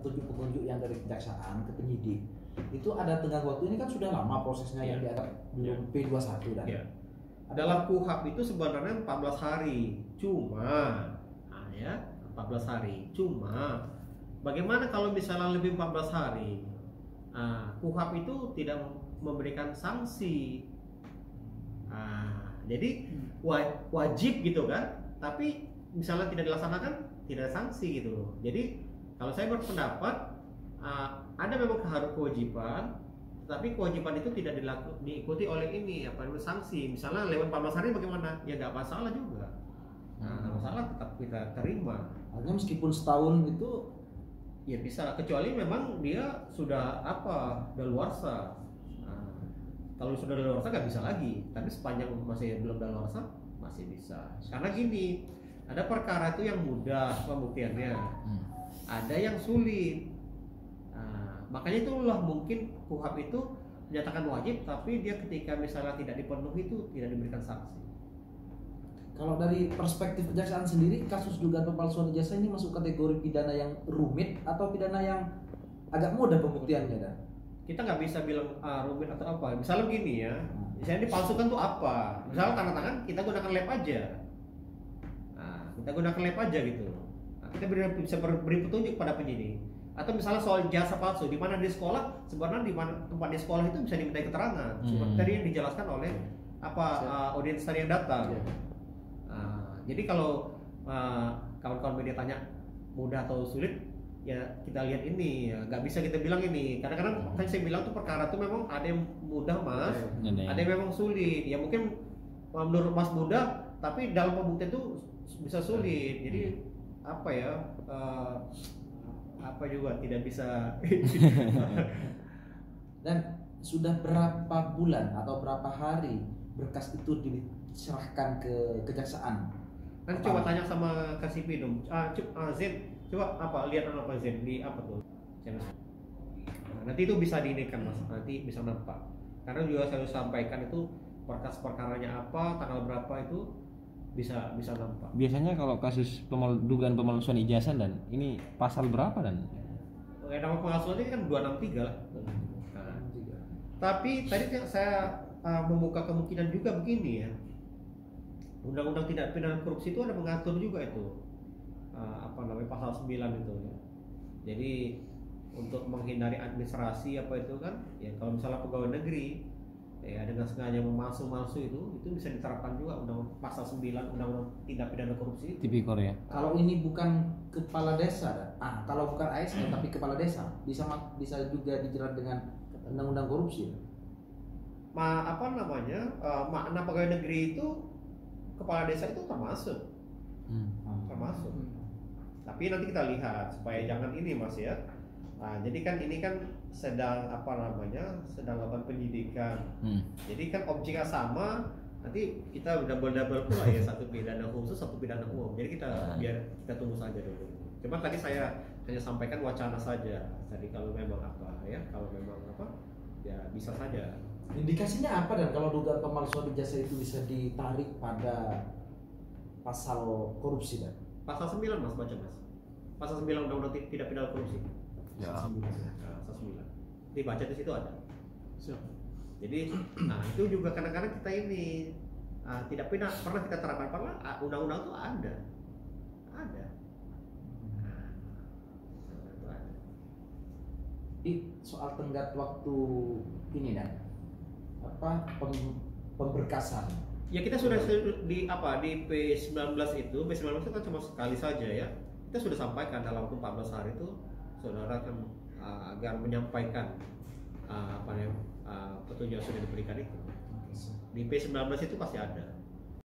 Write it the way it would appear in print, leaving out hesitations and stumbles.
petunjuk-petunjuk yang dari kejaksaan ke penyidik itu ada tenggang waktu. Ini kan sudah lama prosesnya yang dianggap belum P21 dan dalam KUHP itu sebenarnya 14 hari cuma 14 hari cuma bagaimana kalau misalnya lebih 14 hari. KUHP itu tidak memberikan sanksi. Jadi wajib gitu kan, tapi misalnya tidak dilaksanakan tidak ada sanksi gitu. Jadi kalau saya berpendapat ada memang kewajiban, tapi kewajiban itu tidak diikuti oleh sanksi. Misalnya lewat 14 hari bagaimana? Ya nggak masalah juga. Nggak masalah, tetap kita terima. Artinya meskipun setahun itu ya bisa, kecuali memang dia sudah daluarsa. Kalau sudah daluarsa nggak bisa lagi, tapi sepanjang masih belum daluarsa masih bisa. Karena gini, ada perkara itu yang mudah pembuktiannya, ada yang sulit. Makanya itulah mungkin KUHP itu menyatakan wajib, tapi dia ketika misalnya tidak dipenuhi itu tidak diberikan sanksi. Kalau dari perspektif kejaksaan sendiri, kasus dugaan pemalsuan ijazah ini masuk kategori pidana yang rumit atau pidana yang agak mudah pembuktiannya, dan kita nggak bisa bilang rumit atau apa. Misalnya begini ya, misalnya dipalsukan tuh apa? Misalnya tanda tangan kita gunakan lab aja. Kita gunakan lab aja gitu. Kita bisa beri petunjuk pada penyidik. Atau misalnya soal jasa palsu, di mana di sekolah, sebenarnya di mana tempat di sekolah itu bisa diminta keterangan. Seperti tadi yang dijelaskan oleh audiens tadi yang datang. Jadi kalau kawan-kawan media tanya mudah atau sulit, ya kita lihat ini, nggak bisa kita bilang ini. Kadang-kadang kan saya bilang tuh perkara tuh memang ada yang mudah mas, ada yang memang sulit. Ya mungkin menurut mas mudah, tapi dalam pembuktian itu bisa sulit. Jadi juga tidak bisa. Dan sudah berapa bulan atau berapa hari berkas itu diserahkan ke kejaksaan? Nanti coba tanya sama Kasipi dong. Zen, coba lihat apa Zen di apa tuh? Nanti itu bisa diinikan mas, nanti bisa nampak. Karena juga saya sampaikan itu berkas perkaranya apa, tanggal berapa itu bisa nampak. Biasanya kalau kasus dugaan pemalsuan ijazah dan ini pasal berapa dan? Nama pemalsuan ini kan 263 lah. Tapi tadi saya membuka kemungkinan juga begini ya. Undang-undang tindak pidana korupsi itu ada mengatur juga itu pasal 9 itu ya. Jadi untuk menghindari administrasi itu kan ya, kalau misalnya pegawai negeri ya dengan sengaja memalsu itu bisa diterapkan juga undang pasal 9 undang-undang tindak pidana korupsi. Tipikor ya. Kalau ini bukan kepala desa, kalau bukan ASN tapi kepala desa bisa juga dijerat dengan undang-undang korupsi. Makna pegawai negeri itu kepala desa itu termasuk. Tapi nanti kita lihat supaya jangan ini mas ya. Jadi kan ini kan sedang lakukan penyidikan. Jadi kan objeknya sama, nanti kita udah double pula ya, satu pidana khusus, satu pidana umum. Jadi biar kita tunggu saja dulu. Cuma tadi saya hanya sampaikan wacana saja. Tadi kalau memang ya bisa saja. Indikasinya apa dan kalau dugaan pemalsuan ijazah itu bisa ditarik pada pasal korupsi dan? Pasal 9 mas, baca mas. Pasal 9 undang-undang tidak pidana korupsi. Ya. Pasal 9. Dibaca di situ ada. Jadi, itu juga kadang-kadang kita ini tidak pernah kita terapkan, padahal undang-undang itu ada. Soal tenggat waktu ini dan pemberkasan. Ya kita sudah di P19 itu kan cuma sekali saja ya. Kita sudah sampaikan dalam waktu 14 hari itu saudara kan agar menyampaikan petunjuk yang sudah diberikan itu. Di P19 itu pasti ada.